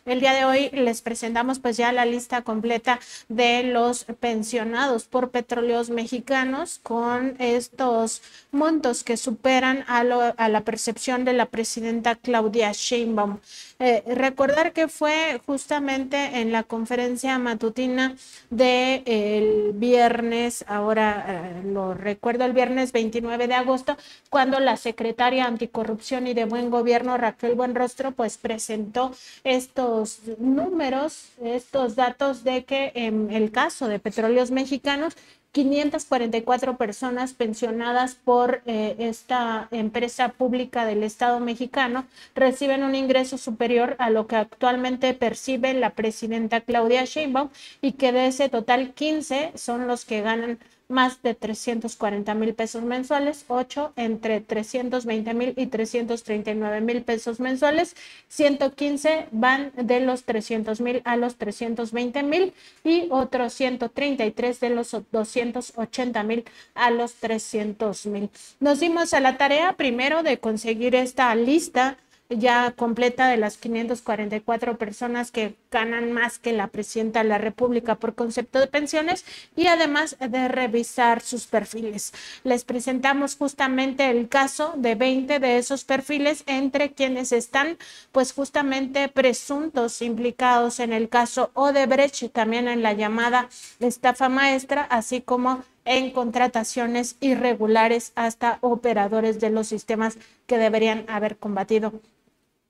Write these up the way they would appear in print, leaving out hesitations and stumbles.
El día de hoy les presentamos pues ya la lista completa de los pensionados por Petróleos Mexicanos con estos montos que superan a la percepción de la presidenta Claudia Sheinbaum. Recordar que fue justamente en la conferencia matutina del viernes, ahora lo recuerdo, el viernes 29 de agosto, cuando la secretaria anticorrupción y de buen gobierno, Raquel Buenrostro, pues presentó estos números, estos datos de que en el caso de Petróleos Mexicanos, 544 personas pensionadas por esta empresa pública del Estado mexicano reciben un ingreso superior a lo que actualmente percibe la presidenta Claudia Sheinbaum y que de ese total 15 son los que ganan más de 340,000 pesos mensuales, 8 entre 320,000 y 339,000 pesos mensuales, 115 van de los 300,000 a los 320,000 y otros 133 de los 280,000 a los 300,000. Nos dimos a la tarea primero de conseguir esta lista ya completa de las 544 personas que ganan más que la presidenta de la República por concepto de pensiones y además de revisar sus perfiles. Les presentamos justamente el caso de 20 de esos perfiles entre quienes están pues justamente presuntos implicados en el caso Odebrecht, también en la llamada estafa maestra, así como en contrataciones irregulares hasta operadores de los sistemas que deberían haber combatido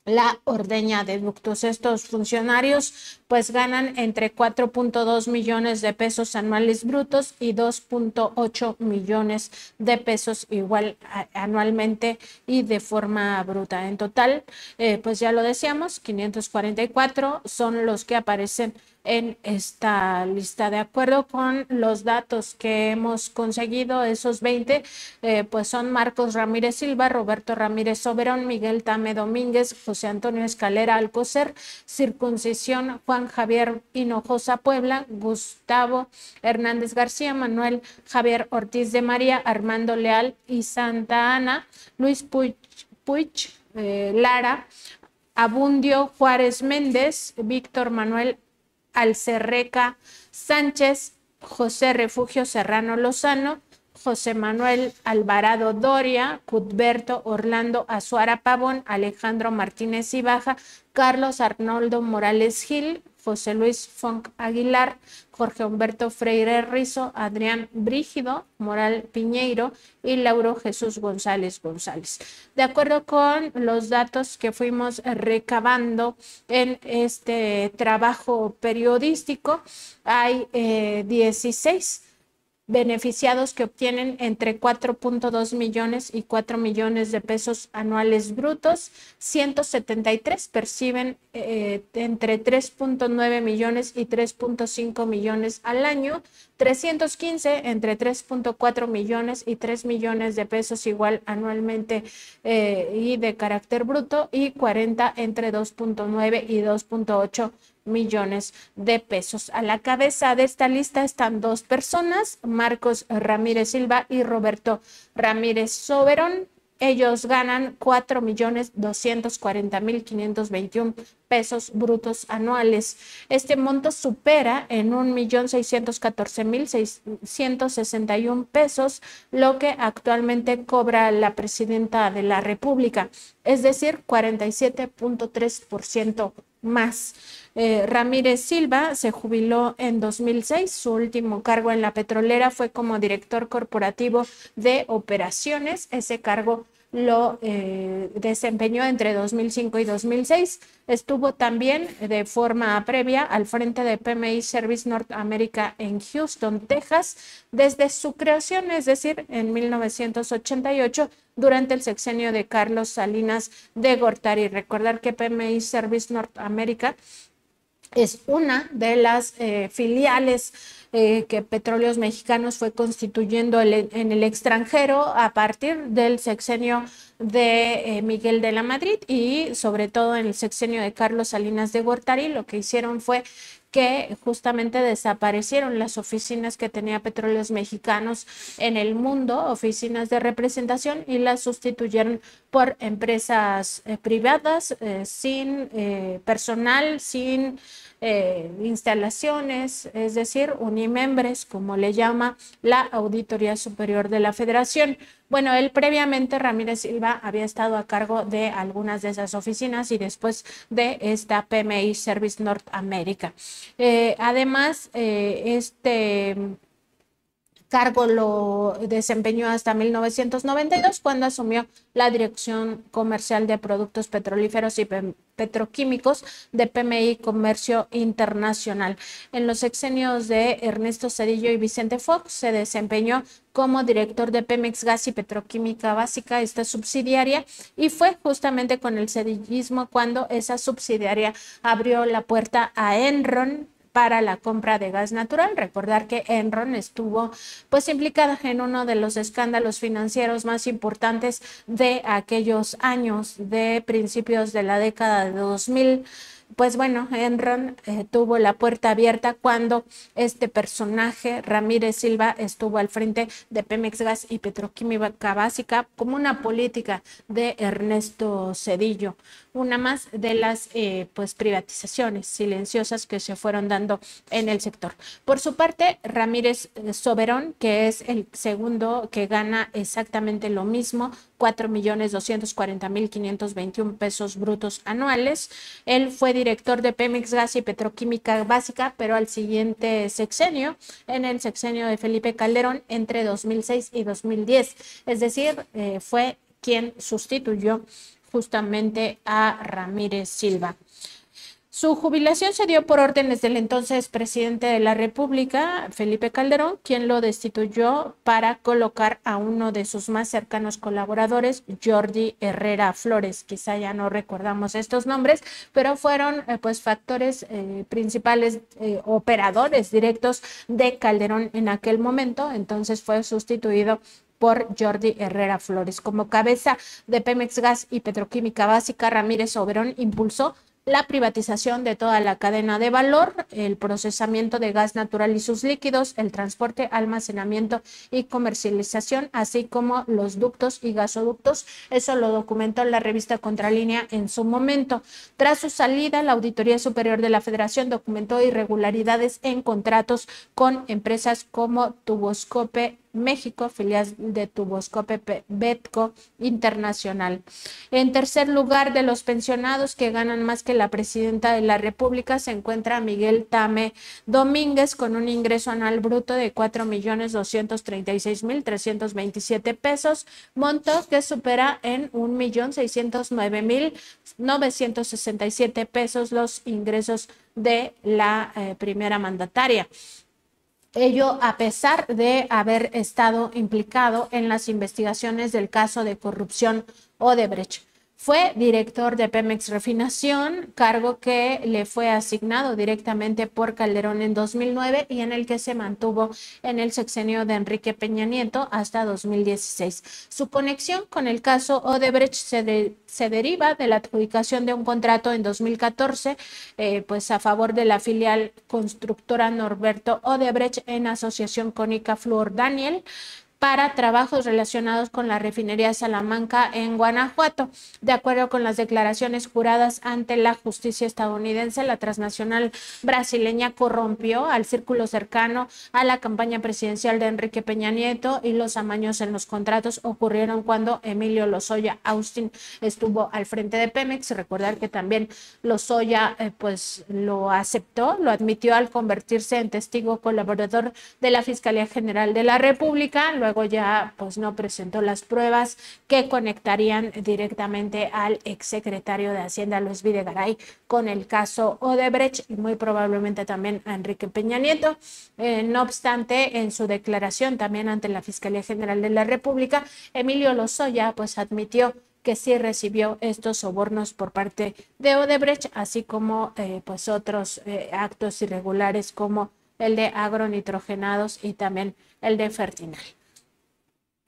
la ordeña de ductos. Estos funcionarios pues ganan entre 4.2 millones de pesos anuales brutos y 2.8 millones de pesos igual anualmente y de forma bruta. En total, pues ya lo decíamos, 544 son los que aparecen en esta lista. De acuerdo con los datos que hemos conseguido, esos 20 pues son Marcos Ramírez Silva, Roberto Ramírez Soberón, Miguel Tame Domínguez, José Antonio Escalera Alcocer, Circuncisión Juan Javier Hinojosa Puebla, Gustavo Hernández García, Manuel Javier Ortiz de María, Armando Leal y Santa Ana, Luis Puig Lara, Abundio Juárez Méndez, Víctor Manuel Alcerreca Sánchez, José Refugio Serrano Lozano, José Manuel Alvarado Doria, Cudberto Orlando Azuara Pavón, Alejandro Martínez Ibaja, Carlos Arnoldo Morales Gil, José Luis Funk Aguilar, Jorge Humberto Freire Rizo, Adrián Brígido Moral Piñeiro y Lauro Jesús González González. De acuerdo con los datos que fuimos recabando en este trabajo periodístico, hay 16 beneficiados que obtienen entre 4.2 millones y 4 millones de pesos anuales brutos, 173 perciben entre 3.9 millones y 3.5 millones al año, 315 entre 3.4 millones y 3 millones de pesos igual anualmente y de carácter bruto, y 40 entre 2.9 y 2.8 millones de pesos. A la cabeza de esta lista están dos personas, Marcos Ramírez Silva y Roberto Ramírez Soberón. Ellos ganan 4.240.521 pesos brutos anuales. Este monto supera en 1.614.661 pesos lo que actualmente cobra la presidenta de la República, es decir, 47.3% más. Ramírez Silva se jubiló en 2006. Su último cargo en la petrolera fue como director corporativo de operaciones. Ese cargo lo desempeñó entre 2005 y 2006. Estuvo también de forma previa al frente de PMI Service North America en Houston, Texas, desde su creación, es decir, en 1988, durante el sexenio de Carlos Salinas de Gortari. Recordar que PMI Service North America es una de las filiales que Petróleos Mexicanos fue constituyendo en el extranjero a partir del sexenio de Miguel de la Madrid y sobre todo en el sexenio de Carlos Salinas de Gortari, lo que hicieron fue que justamente desaparecieron las oficinas que tenía Petróleos Mexicanos en el mundo, oficinas de representación, y las sustituyeron por empresas privadas sin personal, sin instalaciones, es decir, unimembres, como le llama la Auditoría Superior de la Federación. Bueno, él previamente, Ramírez Silva, había estado a cargo de algunas de esas oficinas y después de esta PMI Service Norteamérica. Además, este cargo lo desempeñó hasta 1992, cuando asumió la Dirección Comercial de Productos Petrolíferos y Petroquímicos de PMI Comercio Internacional. En los sexenios de Ernesto Zedillo y Vicente Fox se desempeñó como director de Pemex Gas y Petroquímica Básica, esta subsidiaria, y fue justamente con el cedillismo cuando esa subsidiaria abrió la puerta a Enron para la compra de gas natural. Recordar que Enron estuvo pues implicada en uno de los escándalos financieros más importantes de aquellos años, de principios de la década de 2000. Pues bueno, Enron tuvo la puerta abierta cuando este personaje, Ramírez Silva, estuvo al frente de Pemex Gas y Petroquímica Básica como una política de Ernesto Zedillo, una más de las pues privatizaciones silenciosas que se fueron dando en el sector. Por su parte, Ramírez Soberón, que es el segundo que gana exactamente lo mismo, 4.240.521 pesos brutos anuales. Él fue director de Pemex Gas y Petroquímica Básica, pero al siguiente sexenio, en el sexenio de Felipe Calderón, entre 2006 y 2010. Es decir, fue quien sustituyó justamente a Ramírez Silva. Su jubilación se dio por órdenes del entonces presidente de la República, Felipe Calderón, quien lo destituyó para colocar a uno de sus más cercanos colaboradores, Jordi Herrera Flores. Quizá ya no recordamos estos nombres, pero fueron pues factores principales, operadores directos de Calderón en aquel momento. Entonces fue sustituido por Jordi Herrera Flores. Como cabeza de Pemex Gas y Petroquímica Básica, Ramírez Soberón impulsó la privatización de toda la cadena de valor, el procesamiento de gas natural y sus líquidos, el transporte, almacenamiento y comercialización, así como los ductos y gasoductos. Eso lo documentó la revista Contralínea en su momento. Tras su salida, la Auditoría Superior de la Federación documentó irregularidades en contratos con empresas como Tuboscope México, filial de Tuboscope Betco Internacional. En tercer lugar, de los pensionados que ganan más que la presidenta de la República, se encuentra Miguel Tame Domínguez, con un ingreso anual bruto de 4.236.327 pesos, monto que supera en 1.609.967 pesos los ingresos de la primera mandataria. Ello a pesar de haber estado implicado en las investigaciones del caso de corrupción Odebrecht. Fue director de Pemex Refinación, cargo que le fue asignado directamente por Calderón en 2009 y en el que se mantuvo en el sexenio de Enrique Peña Nieto hasta 2016. Su conexión con el caso Odebrecht se deriva de la adjudicación de un contrato en 2014 pues a favor de la filial constructora Norberto Odebrecht en asociación con ICA Fluor Daniel, para trabajos relacionados con la refinería Salamanca en Guanajuato. De acuerdo con las declaraciones juradas ante la justicia estadounidense, la transnacional brasileña corrompió al círculo cercano a la campaña presidencial de Enrique Peña Nieto, y los amaños en los contratos ocurrieron cuando Emilio Lozoya Austin estuvo al frente de Pemex. Recordar que también Lozoya pues lo aceptó, lo admitió al convertirse en testigo colaborador de la Fiscalía General de la República. Luego ya pues no presentó las pruebas que conectarían directamente al exsecretario de Hacienda Luis Videgaray con el caso Odebrecht y muy probablemente también a Enrique Peña Nieto. No obstante, en su declaración también ante la Fiscalía General de la República, Emilio Lozoya pues admitió que sí recibió estos sobornos por parte de Odebrecht, así como pues otros actos irregulares como el de agronitrogenados y también el de Fertinal.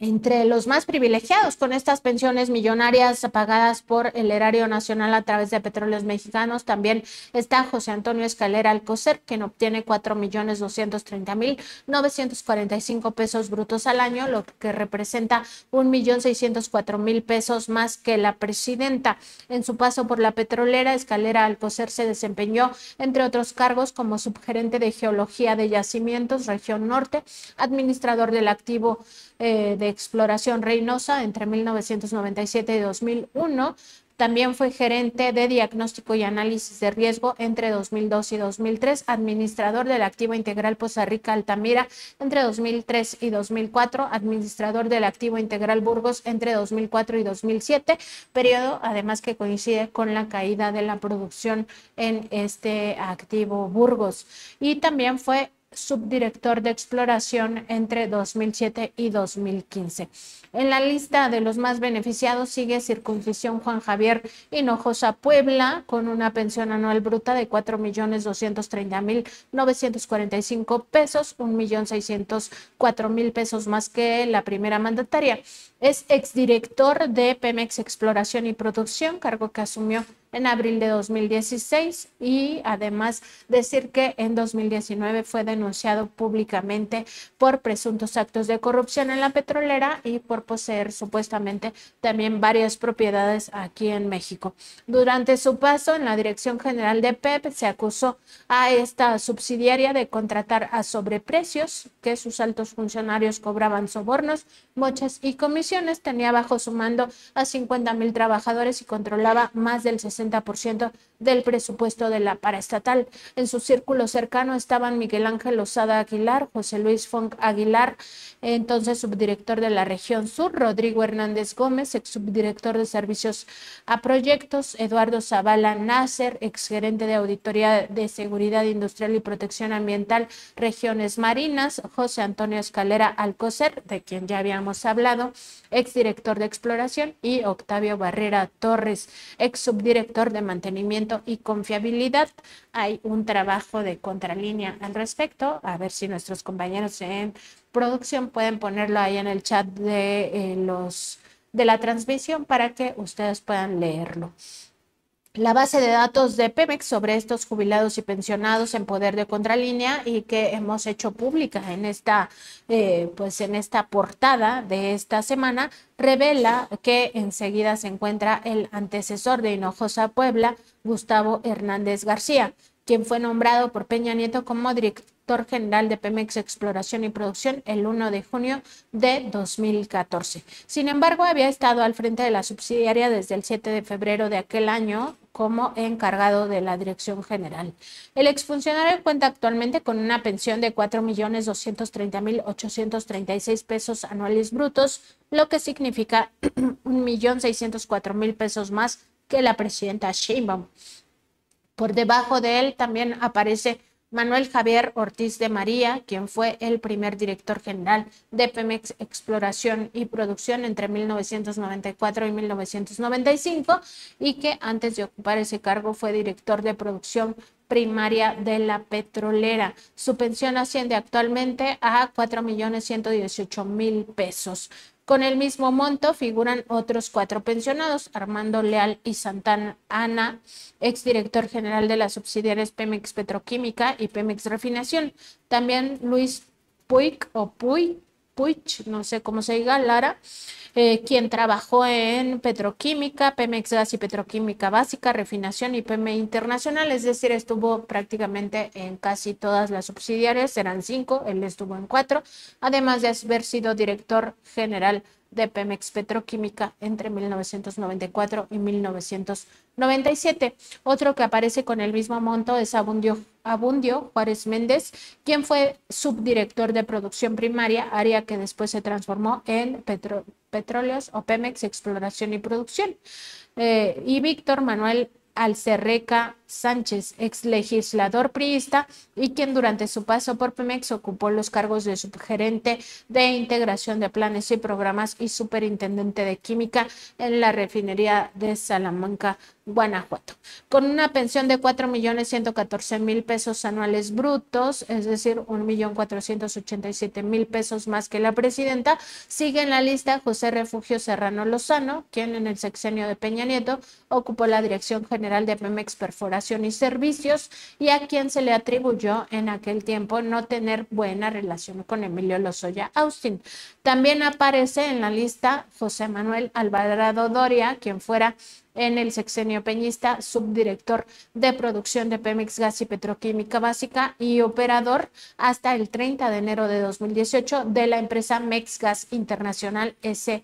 entre los más privilegiados con estas pensiones millonarias pagadas por el Erario Nacional a través de Petróleos Mexicanos. También está José Antonio Escalera Alcocer, quien obtiene 4.230.945 pesos brutos al año, lo que representa 1.604.000 pesos más que la presidenta. En su paso por la petrolera, Escalera Alcocer se desempeñó, entre otros cargos, como subgerente de Geología de Yacimientos, Región Norte, administrador del activo de exploración Reynosa entre 1997 y 2001. También fue gerente de diagnóstico y análisis de riesgo entre 2002 y 2003, administrador del activo integral Poza Rica Altamira entre 2003 y 2004, administrador del activo integral Burgos entre 2004 y 2007, periodo además que coincide con la caída de la producción en este activo Burgos. Y también fue subdirector de exploración entre 2007 y 2015. En la lista de los más beneficiados sigue Circuncisión Juan Javier Hinojosa Puebla, con una pensión anual bruta de 4.230.945 pesos, 1.604.000 pesos más que la primera mandataria. Es exdirector de Pemex Exploración y Producción, cargo que asumió en abril de 2016, y además decir que en 2019 fue denunciado públicamente por presuntos actos de corrupción en la petrolera y por poseer supuestamente también varias propiedades aquí en México. Durante su paso en la Dirección General de PEP se acusó a esta subsidiaria de contratar a sobreprecios, que sus altos funcionarios cobraban sobornos, moches y comisiones, tenía bajo su mando a 50,000 trabajadores y controlaba más del 60% del presupuesto de la paraestatal. En su círculo cercano estaban Miguel Ángel Lozada Aguilar, José Luis Fong Aguilar, entonces subdirector de la región sur, Rodrigo Hernández Gómez, ex subdirector de servicios a proyectos, Eduardo Zavala Nasser, exgerente de auditoría de seguridad industrial y protección ambiental, regiones marinas, José Antonio Escalera Alcocer, de quien ya habíamos hablado, exdirector de exploración, y Octavio Barrera Torres, ex subdirector de mantenimiento y confiabilidad. Hay un trabajo de contralínea al respecto, a ver si nuestros compañeros en producción pueden ponerlo ahí en el chat de la transmisión para que ustedes puedan leerlo. La base de datos de Pemex sobre estos jubilados y pensionados en poder de contralínea y que hemos hecho pública en esta portada de esta semana revela que enseguida se encuentra el antecesor de Hinojosa Puebla, Gustavo Hernández García, quien fue nombrado por Peña Nieto como director general de Pemex Exploración y Producción el 1 de junio de 2014. Sin embargo, había estado al frente de la subsidiaria desde el 7 de febrero de aquel año como encargado de la dirección general. El exfuncionario cuenta actualmente con una pensión de 4.230.836 pesos anuales brutos, lo que significa 1.604.000 pesos más que la presidenta Sheinbaum. Por debajo de él también aparece Manuel Javier Ortiz de María, quien fue el primer director general de Pemex Exploración y Producción entre 1994 y 1995 y que antes de ocupar ese cargo fue director de producción primaria de la petrolera. Su pensión asciende actualmente a 4.118.000 pesos. Con el mismo monto figuran otros 4 pensionados: Armando Leal y Santana Ana, exdirector general de las subsidiarias Pemex Petroquímica y Pemex Refinación. También Luis Puig, no sé cómo se diga, Lara, quien trabajó en Petroquímica, Pemex Gas y Petroquímica Básica, Refinación y PME Internacional, es decir, estuvo prácticamente en casi todas las subsidiarias, eran 5, él estuvo en 4, además de haber sido director general de Pemex Petroquímica entre 1994 y 1997. Otro que aparece con el mismo monto es Abundio Juárez Méndez, quien fue subdirector de producción primaria, área que después se transformó en Petróleos o Pemex Exploración y Producción. Y Víctor Manuel Alcerreca Sánchez, ex legislador priista y quien durante su paso por Pemex ocupó los cargos de subgerente de integración de planes y programas y superintendente de química en la refinería de Salamanca Guanajuato, con una pensión de 4.114.000 pesos anuales brutos, es decir, 1.487.000 pesos más que la presidenta. Sigue en la lista José Refugio Serrano Lozano, quien en el sexenio de Peña Nieto ocupó la dirección general de Pemex Perforación y Servicios, y a quien se le atribuyó en aquel tiempo no tener buena relación con Emilio Lozoya Austin. También aparece en la lista José Manuel Alvarado Doria, quien fuera en el sexenio peñista, subdirector de producción de Pemex Gas y Petroquímica Básica y operador hasta el 30 de enero de 2018 de la empresa Mexgas Internacional S.A.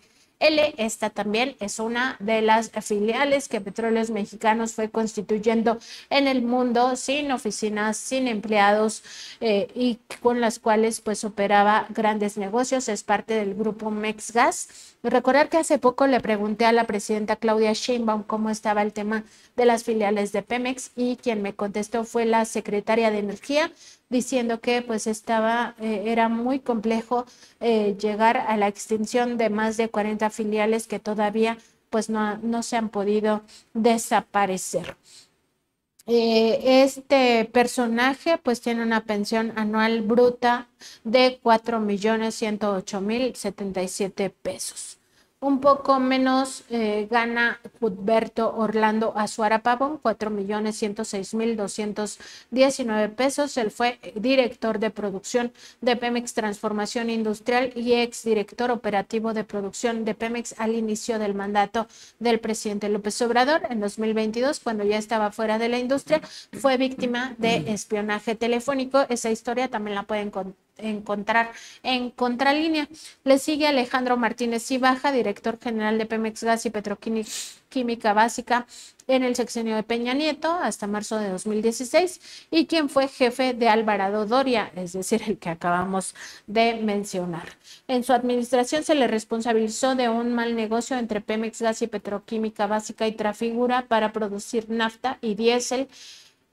Esta también es una de las filiales que Petróleos Mexicanos fue constituyendo en el mundo, sin oficinas, sin empleados, y con las cuales pues operaba grandes negocios. Es parte del grupo Mexgas. Recordar que hace poco le pregunté a la presidenta Claudia Sheinbaum cómo estaba el tema de las filiales de Pemex, y quien me contestó fue la secretaria de Energía, diciendo que pues era muy complejo llegar a la extinción de más de 40 filiales que todavía pues no se han podido desaparecer. Este personaje pues tiene una pensión anual bruta de 4.108.077 pesos. Un poco menos gana Cudberto Orlando Azuara Pavón, 4.106.219 pesos. Él fue director de producción de Pemex Transformación Industrial y exdirector operativo de producción de Pemex al inicio del mandato del presidente López Obrador. En 2022, cuando ya estaba fuera de la industria, fue víctima de espionaje telefónico. Esa historia también la pueden encontrar en Contralínea. Le sigue Alejandro Martínez Cibaja, director general de Pemex Gas y Petroquímica Básica en el sexenio de Peña Nieto hasta marzo de 2016, y quien fue jefe de Alvarado Doria, es decir, el que acabamos de mencionar. En su administración se le responsabilizó de un mal negocio entre Pemex Gas y Petroquímica Básica y Trafigura para producir nafta y diésel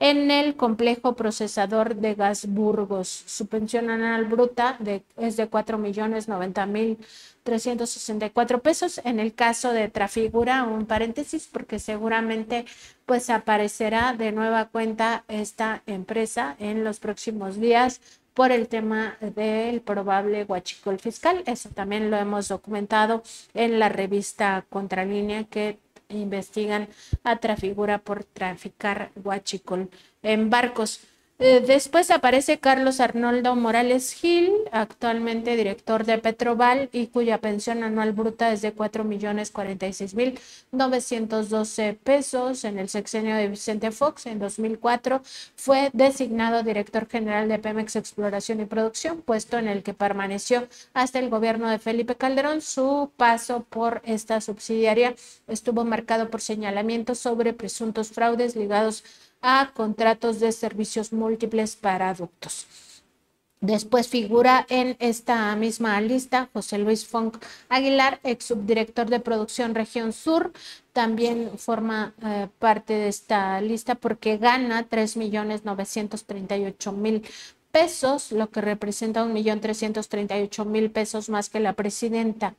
en el complejo procesador de gas Burgos. Su pensión anual bruta es de 4.090.364 pesos. En el caso de Trafigura, un paréntesis, porque seguramente pues aparecerá de nueva cuenta esta empresa en los próximos días por el tema del probable huachicol fiscal. Eso también lo hemos documentado en la revista Contralínea, que investigan a Trafigura por traficar huachicol en barcos. Después aparece Carlos Arnoldo Morales Gil, actualmente director de Petroval, y cuya pensión anual bruta es de 4.046.912 pesos. En el sexenio de Vicente Fox, en 2004, fue designado director general de Pemex Exploración y Producción, puesto en el que permaneció hasta el gobierno de Felipe Calderón. Su paso por esta subsidiaria estuvo marcado por señalamientos sobre presuntos fraudes ligados a contratos de servicios múltiples para ductos. Después figura en esta misma lista José Luis Fong Aguilar, ex subdirector de producción Región Sur. También forma parte de esta lista porque gana 3.938.000 pesos, lo que representa 1.338.000 pesos más que la presidenta.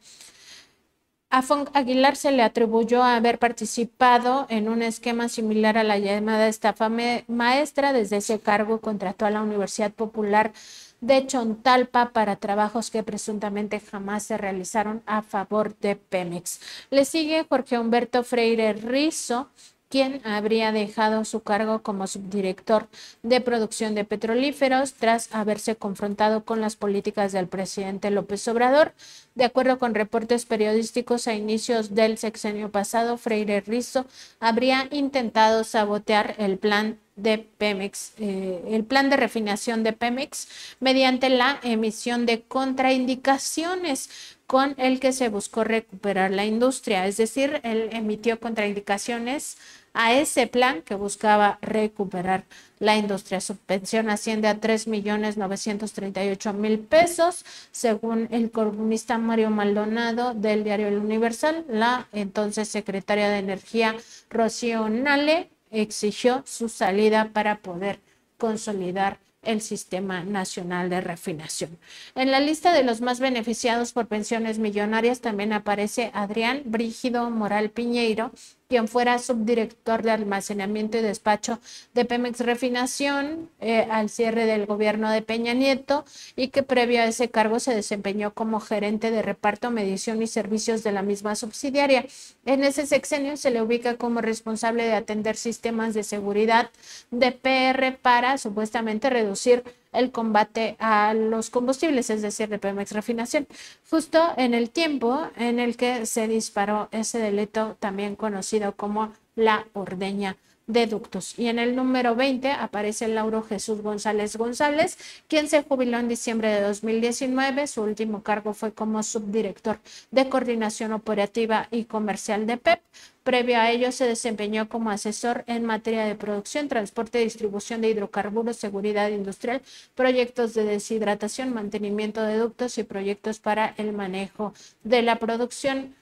A Fong Aguilar se le atribuyó haber participado en un esquema similar a la llamada estafa maestra. Desde ese cargo contrató a la Universidad Popular de Chontalpa para trabajos que presuntamente jamás se realizaron a favor de Pemex. Le sigue Jorge Humberto Freire Rizo, quien habría dejado su cargo como subdirector de producción de petrolíferos tras haberse confrontado con las políticas del presidente López Obrador. De acuerdo con reportes periodísticos, a inicios del sexenio pasado, Freire Rizo habría intentado sabotear el plan de Pemex, el plan de refinación de Pemex, mediante la emisión de contraindicaciones con el que se buscó recuperar la industria. Es decir, él emitió contraindicaciones a ese plan que buscaba recuperar la industria. Su pensión asciende a 3.938.000 pesos, según el columnista Mario Maldonado del diario El Universal. La entonces secretaria de Energía, Rocío Nale, exigió su salida para poder consolidar el Sistema Nacional de Refinación. En la lista de los más beneficiados por pensiones millonarias también aparece Adrián Brígido Moral Piñeiro, quien fuera subdirector de almacenamiento y despacho de Pemex Refinación al cierre del gobierno de Peña Nieto, y que previo a ese cargo se desempeñó como gerente de reparto, medición y servicios de la misma subsidiaria. En ese sexenio se le ubica como responsable de atender sistemas de seguridad de PR para supuestamente reducir el combate a los combustibles, es decir, de Pemex Refinación, justo en el tiempo en el que se disparó ese delito también conocido como la ordeña de ductos. Y en el número 20 aparece Lauro Jesús González González, quien se jubiló en diciembre de 2019. Su último cargo fue como subdirector de coordinación operativa y comercial de PEP. Previo a ello se desempeñó como asesor en materia de producción, transporte y distribución de hidrocarburos, seguridad industrial, proyectos de deshidratación, mantenimiento de ductos y proyectos para el manejo de la producción.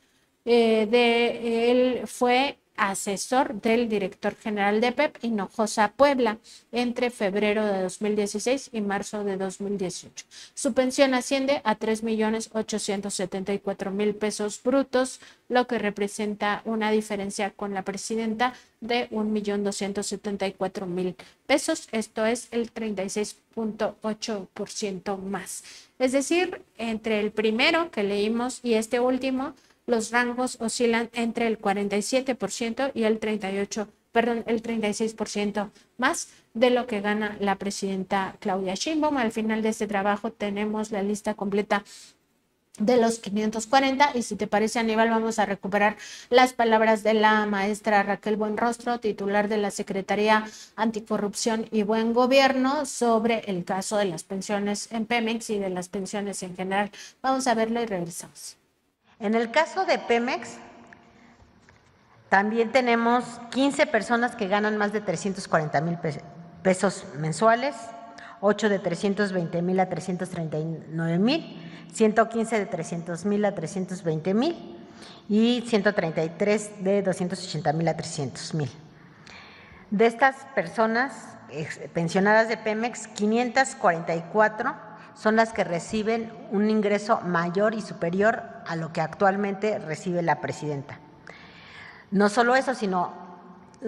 Él fue asesor del director general de PEP, Hinojosa Puebla, entre febrero de 2016 y marzo de 2018. Su pensión asciende a 3.874.000 pesos brutos, lo que representa una diferencia con la presidenta de 1.274.000 pesos. Esto es el 36.8% más. Es decir, entre el primero que leímos y este último, los rangos oscilan entre el 47% y el 36% más de lo que gana la presidenta Claudia Sheinbaum. Al final de este trabajo tenemos la lista completa de los 540, y si te parece, Aníbal, vamos a recuperar las palabras de la maestra Raquel Buenrostro, titular de la Secretaría Anticorrupción y Buen Gobierno, sobre el caso de las pensiones en Pemex y de las pensiones en general. Vamos a verlo y regresamos. En el caso de Pemex, también tenemos 15 personas que ganan más de 340.000 pesos mensuales, 8 de 320.000 a 339.000, 115 de 300.000 a 320.000 y 133 de 280.000 a 300.000. De estas personas pensionadas de Pemex, 544 son las que reciben un ingreso mayor y superior a lo que actualmente recibe la presidenta. No solo eso, sino,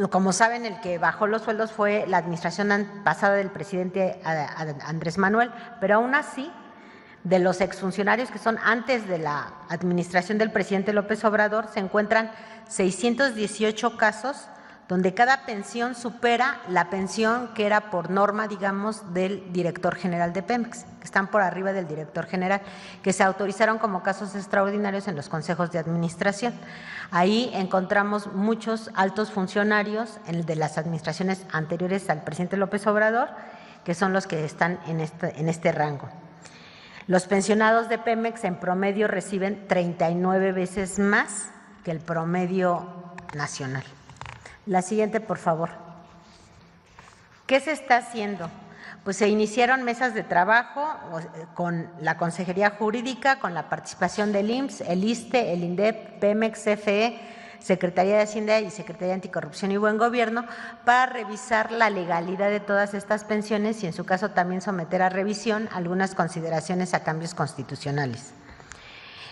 como saben, el que bajó los sueldos fue la administración pasada del presidente Andrés Manuel, pero aún así, de los exfuncionarios que son antes de la administración del presidente López Obrador, se encuentran 618 casos donde cada pensión supera la pensión que era por norma, digamos, del director general de Pemex, que están por arriba del director general, que se autorizaron como casos extraordinarios en los consejos de administración. Ahí encontramos muchos altos funcionarios de las administraciones anteriores al presidente López Obrador, que son los que están en este rango. Los pensionados de Pemex en promedio reciben 39 veces más que el promedio nacional. La siguiente, por favor. ¿Qué se está haciendo? Pues se iniciaron mesas de trabajo con la Consejería Jurídica, con la participación del IMSS, el ISSSTE, el INDEP, Pemex, CFE, Secretaría de Hacienda y Secretaría de Anticorrupción y Buen Gobierno, para revisar la legalidad de todas estas pensiones y, en su caso, también someter a revisión algunas consideraciones a cambios constitucionales.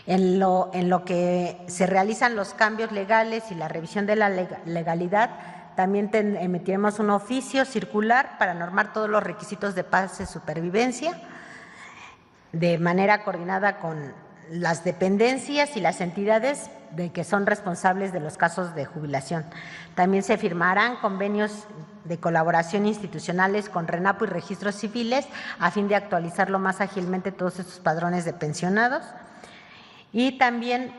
En lo que se realizan los cambios legales y la revisión de la legalidad, también emitiremos un oficio circular para normar todos los requisitos de paz y supervivencia de manera coordinada con las dependencias y las entidades que son responsables de los casos de jubilación. También se firmarán convenios de colaboración institucionales con RENAPO y registros civiles a fin de actualizar lo más ágilmente todos estos padrones de pensionados. Y también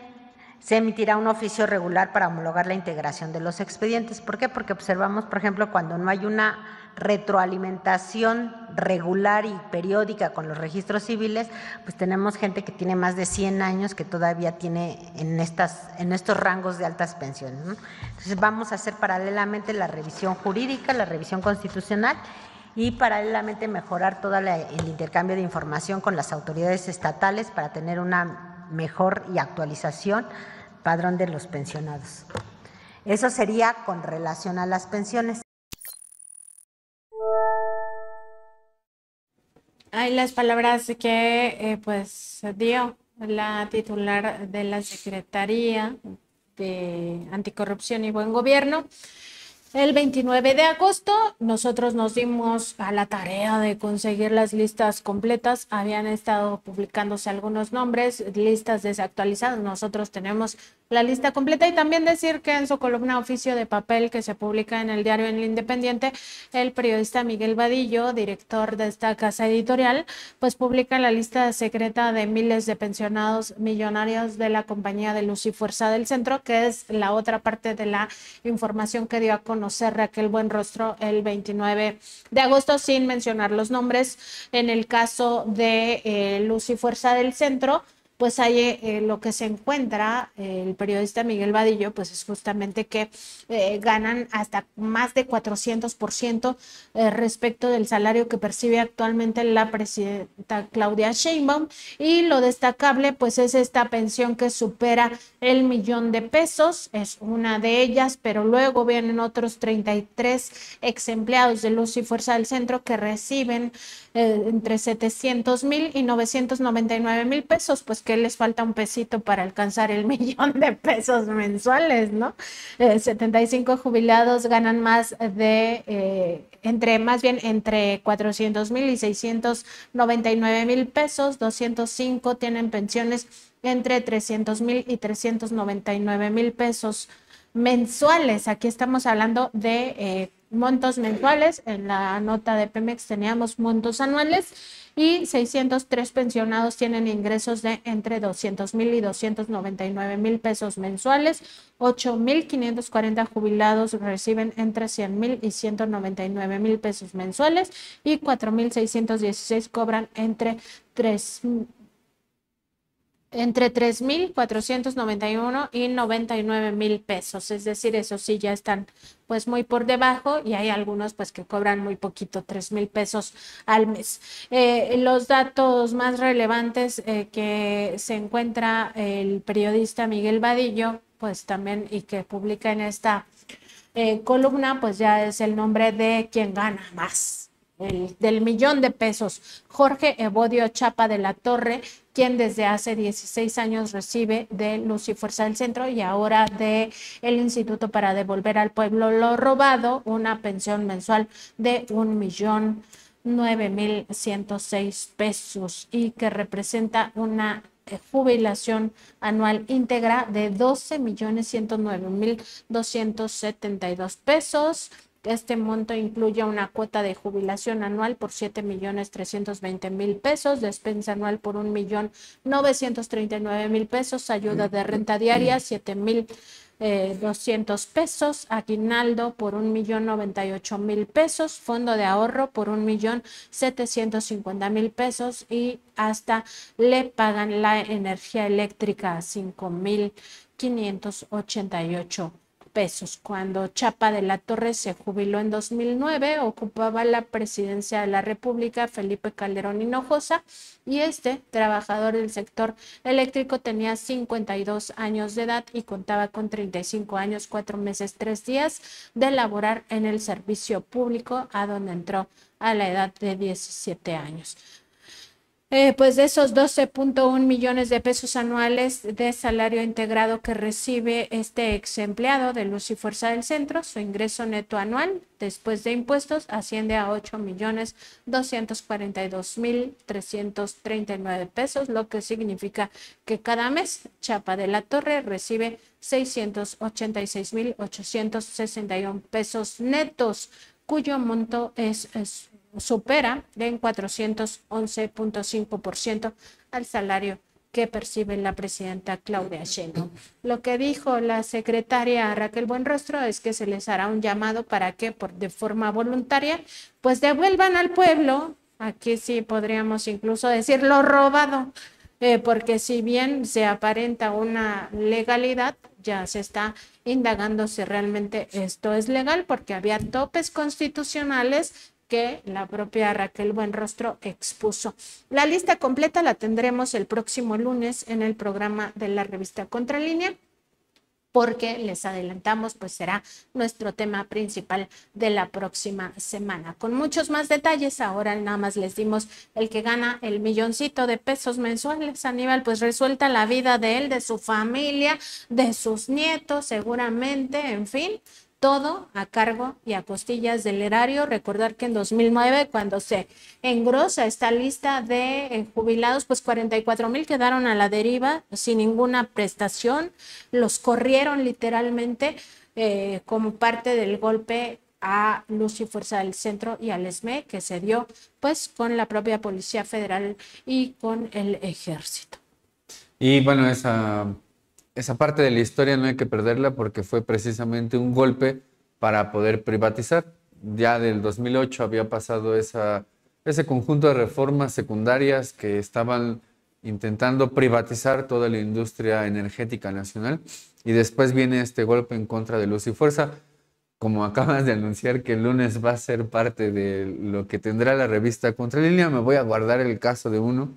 se emitirá un oficio regular para homologar la integración de los expedientes. ¿Por qué? Porque observamos, por ejemplo, cuando no hay una retroalimentación regular y periódica con los registros civiles, pues tenemos gente que tiene más de 100 años que todavía tiene en estos rangos de altas pensiones, ¿no? Entonces vamos a hacer paralelamente la revisión jurídica, la revisión constitucional, y paralelamente mejorar todo el intercambio de información con las autoridades estatales para tener una mejor y actualización padrón de los pensionados. Eso sería con relación a las pensiones. Hay las palabras que pues dio la titular de la Secretaría Anticorrupción y Buen Gobierno. El 29 de agosto nosotros nos dimos a la tarea de conseguir las listas completas. Habían estado publicándose algunos nombres, listas desactualizadas. Nosotros tenemos la lista completa y también decir que en su columna Oficio de Papel, que se publica en el diario El Independiente, el periodista Miguel Vadillo, director de esta casa editorial, pues publica la lista secreta de miles de pensionados millonarios de la compañía de Luz y Fuerza del Centro, que es la otra parte de la información que dio a conocer Raquel Buenrostro el 29 de agosto, sin mencionar los nombres. En el caso de Luz y Fuerza del Centro, pues ahí lo que se encuentra el periodista Miguel Vadillo, pues es justamente que ganan hasta más de 400% respecto del salario que percibe actualmente la presidenta Claudia Sheinbaum, y lo destacable pues es esta pensión que supera el $1,000,000, es una de ellas, pero luego vienen otros 33 ex empleados de Luz y Fuerza del Centro que reciben entre 700,000 y 999,000 pesos, pues que les falta un pesito para alcanzar el $1,000,000 mensuales, ¿no? 75 jubilados ganan más de, entre 400,000 y 699,000 pesos, 205 tienen pensiones entre 300,000 y 399,000 pesos mensuales. Aquí estamos hablando de montos mensuales. En la nota de Pemex teníamos montos anuales, y 603 pensionados tienen ingresos de entre 200,000 y 299,000 pesos mensuales. 8,540 jubilados reciben entre 100,000 y 199,000 pesos mensuales, y 4,616 cobran entre 3,491 y 99,000 pesos. Es decir, eso sí ya están pues muy por debajo, y hay algunos pues que cobran muy poquito, 3,000 pesos al mes. Los datos más relevantes que se encuentra el periodista Miguel Vadillo, pues también, y que publica en esta columna, pues ya es el nombre de quien gana más. Del $1,000,000, Jorge Evodio Chapa de la Torre, quien desde hace 16 años recibe de Luz y Fuerza del Centro y ahora de el Instituto para Devolver al Pueblo lo Robado, una pensión mensual de 1,009,106 pesos, y que representa una jubilación anual íntegra de 12,109,272 pesos. Este monto incluye una cuota de jubilación anual por 7,320,000 pesos, despensa anual por 1,939,000 pesos, ayuda de renta diaria 7,200 pesos, aguinaldo por 1,098,000 pesos, fondo de ahorro por 1,750,000 pesos, y hasta le pagan la energía eléctrica a 5,588 pesos. Cuando Chapa de la Torre se jubiló en 2009, ocupaba la presidencia de la República Felipe Calderón Hinojosa, y este trabajador del sector eléctrico tenía 52 años de edad y contaba con 35 años, 4 meses, 3 días de laborar en el servicio público, a donde entró a la edad de 17 años. Pues de esos 12,1 millones de pesos anuales de salario integrado que recibe este ex empleado de Luz y Fuerza del Centro, su ingreso neto anual después de impuestos asciende a 8,242,339 pesos, lo que significa que cada mes Chapa de la Torre recibe 686,861 pesos netos, cuyo monto supera en 411,5% al salario que percibe la presidenta Claudia Sheinbaum. Lo que dijo la secretaria Raquel Buenrostro es que se les hará un llamado para que de forma voluntaria pues devuelvan al pueblo, aquí sí podríamos incluso decir lo robado, porque si bien se aparenta una legalidad, ya se está indagando si realmente esto es legal, porque había topes constitucionales que la propia Raquel Buenrostro expuso. La lista completa la tendremos el próximo lunes en el programa de la revista Contralínea. porque les adelantamos, pues será nuestro tema principal de la próxima semana. Con muchos más detalles, ahora nada más les dimos el que gana el milloncito de pesos mensuales. Aníbal, pues resuelta la vida de él, de su familia, de sus nietos, seguramente, en fin. Todo a cargo y a costillas del erario. Recordar que en 2009, cuando se engrosa esta lista de jubilados, pues 44,000 quedaron a la deriva sin ninguna prestación. Los corrieron literalmente como parte del golpe a Luz y Fuerza del Centro y al ESME que se dio pues con la propia Policía Federal y con el Ejército. Y bueno, esa parte de la historia no hay que perderla porque fue precisamente un golpe para poder privatizar. Ya del 2008 había pasado ese conjunto de reformas secundarias que estaban intentando privatizar toda la industria energética nacional, y después viene este golpe en contra de Luz y Fuerza. Como acabas de anunciar que el lunes va a ser parte de lo que tendrá la revista Contralínea, me voy a guardar el caso de uno,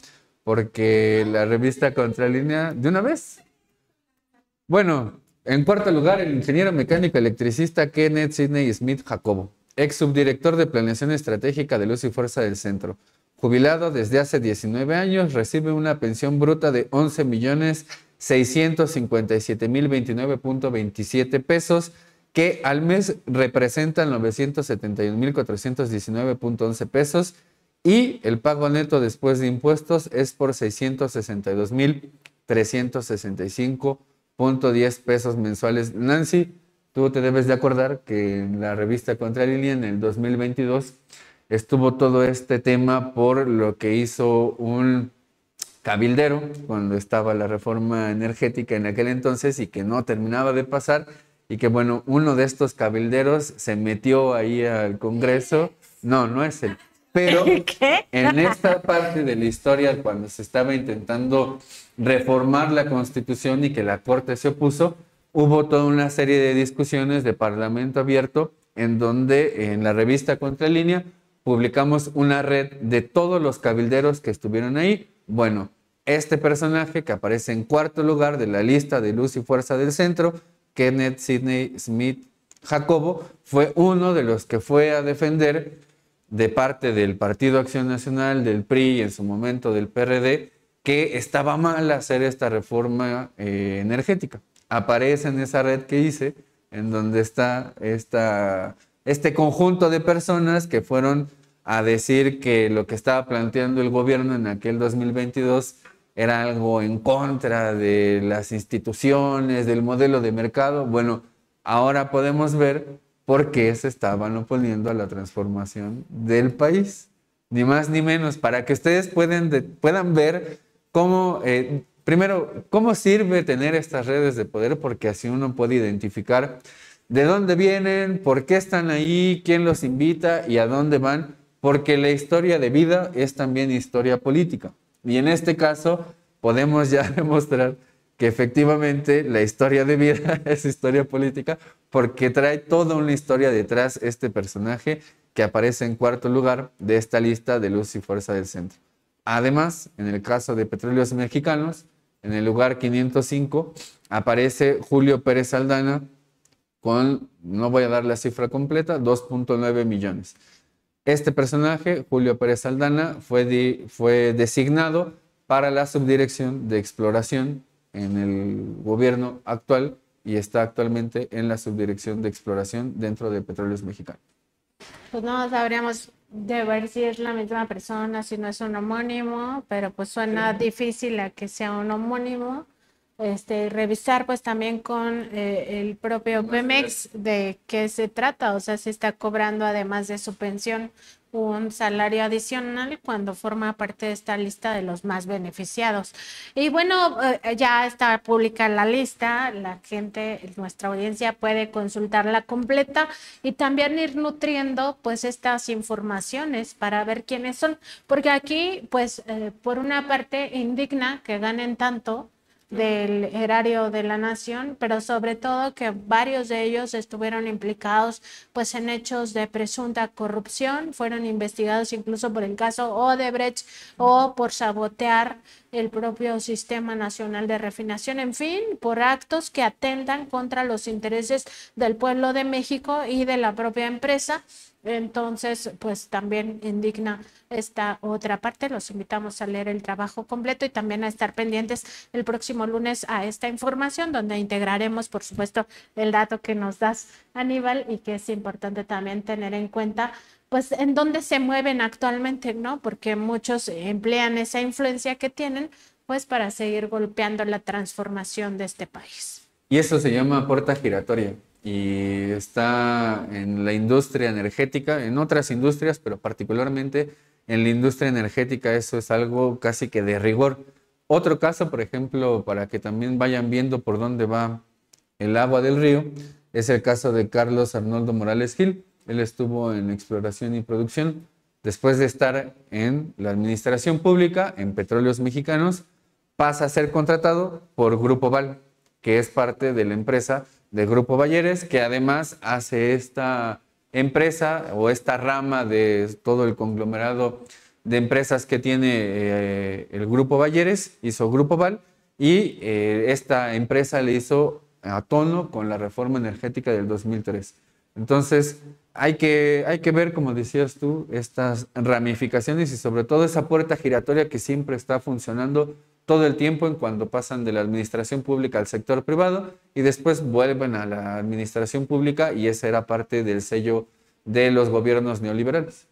porque la revista Contralínea, ¿de una vez? Bueno, en cuarto lugar, el ingeniero mecánico electricista Kenneth Sidney Smith Jacobo, ex subdirector de Planeación Estratégica de Luz y Fuerza del Centro. Jubilado desde hace 19 años, recibe una pensión bruta de 11,657,029.27 pesos, que al mes representan 971,419.11 pesos, y el pago neto después de impuestos es por 662,365.10 pesos mensuales. Nancy, tú te debes de acordar que en la revista Contralínea en el 2022 estuvo todo este tema por lo que hizo un cabildero cuando estaba la reforma energética en aquel entonces y que no terminaba de pasar, y que bueno, uno de estos cabilderos se metió ahí al Congreso. No, no es él. Pero ¿Qué? en esta parte de la historia, cuando se estaba intentando reformar la Constitución y que la Corte se opuso, hubo toda una serie de discusiones de Parlamento abierto, en donde en la revista Contralínea publicamos una red de todos los cabilderos que estuvieron ahí. Bueno, este personaje que aparece en cuarto lugar de la lista de Luz y Fuerza del Centro, Kenneth Sidney Smith Jacobo, fue uno de los que fue a defender, de parte del Partido Acción Nacional, del PRI y en su momento del PRD, que estaba mal hacer esta reforma energética. Aparece en esa red que hice, en donde está este conjunto de personas que fueron a decir que lo que estaba planteando el gobierno en aquel 2022 era algo en contra de las instituciones, del modelo de mercado. Bueno, ahora podemos ver por qué se estaban oponiendo a la transformación del país. Ni más ni menos, para que ustedes puedan ver cómo, primero, cómo sirve tener estas redes de poder, porque así uno puede identificar de dónde vienen, por qué están ahí, quién los invita y a dónde van, porque la historia de vida es también historia política. Y en este caso podemos ya demostrar que efectivamente la historia de vida es historia política, porque trae toda una historia detrás este personaje que aparece en cuarto lugar de esta lista de Luz y Fuerza del Centro. Además, en el caso de Petróleos Mexicanos, en el lugar 505 aparece Julio Pérez Aldana con, no voy a dar la cifra completa, 2.9 millones. Este personaje, Julio Pérez Aldana, fue designado para la subdirección de exploración en el gobierno actual y está actualmente en la subdirección de exploración dentro de Petróleos Mexicanos. Pues no sabríamos de ver si es la misma persona, si no es un homónimo, pero pues suena difícil a que sea un homónimo. Revisar pues también con el propio Pemex de qué se trata, o sea, si está cobrando además de su pensión un salario adicional cuando forma parte de esta lista de los más beneficiados. Y bueno, ya está pública la lista, la gente, nuestra audiencia puede consultarla completa y también ir nutriendo pues estas informaciones para ver quiénes son, porque aquí pues por una parte indigna que ganen tanto, del erario de la nación, pero sobre todo que varios de ellos estuvieron implicados pues en hechos de presunta corrupción, fueron investigados incluso por el caso Odebrecht o por sabotear el propio Sistema Nacional de Refinación, en fin, por actos que atentan contra los intereses del pueblo de México y de la propia empresa. Entonces, pues también indigna esta otra parte. Los invitamos a leer el trabajo completo y también a estar pendientes el próximo lunes a esta información, donde integraremos, por supuesto, el dato que nos das, Aníbal, y que es importante también tener en cuenta pues en dónde se mueven actualmente, ¿no? Porque muchos emplean esa influencia que tienen pues para seguir golpeando la transformación de este país. Y eso se llama puerta giratoria y está en la industria energética, en otras industrias, pero particularmente en la industria energética eso es algo casi que de rigor. Otro caso, por ejemplo, para que también vayan viendo por dónde va el agua del río, es el caso de Carlos Arnoldo Morales Gil. Él estuvo en exploración y producción. Después de estar en la administración pública, en Petróleos Mexicanos, pasa a ser contratado por Grupo Val, que es parte de la empresa de Grupo Balleres, que además hace esta empresa o esta rama de todo el conglomerado de empresas que tiene el Grupo Balleres, hizo Grupo Val, y esta empresa le hizo a tono con la reforma energética del 2003. Entonces, hay que ver, como decías tú, estas ramificaciones y sobre todo esa puerta giratoria que siempre está funcionando todo el tiempo en cuando pasan de la administración pública al sector privado y después vuelven a la administración pública, y esa era parte del sello de los gobiernos neoliberales.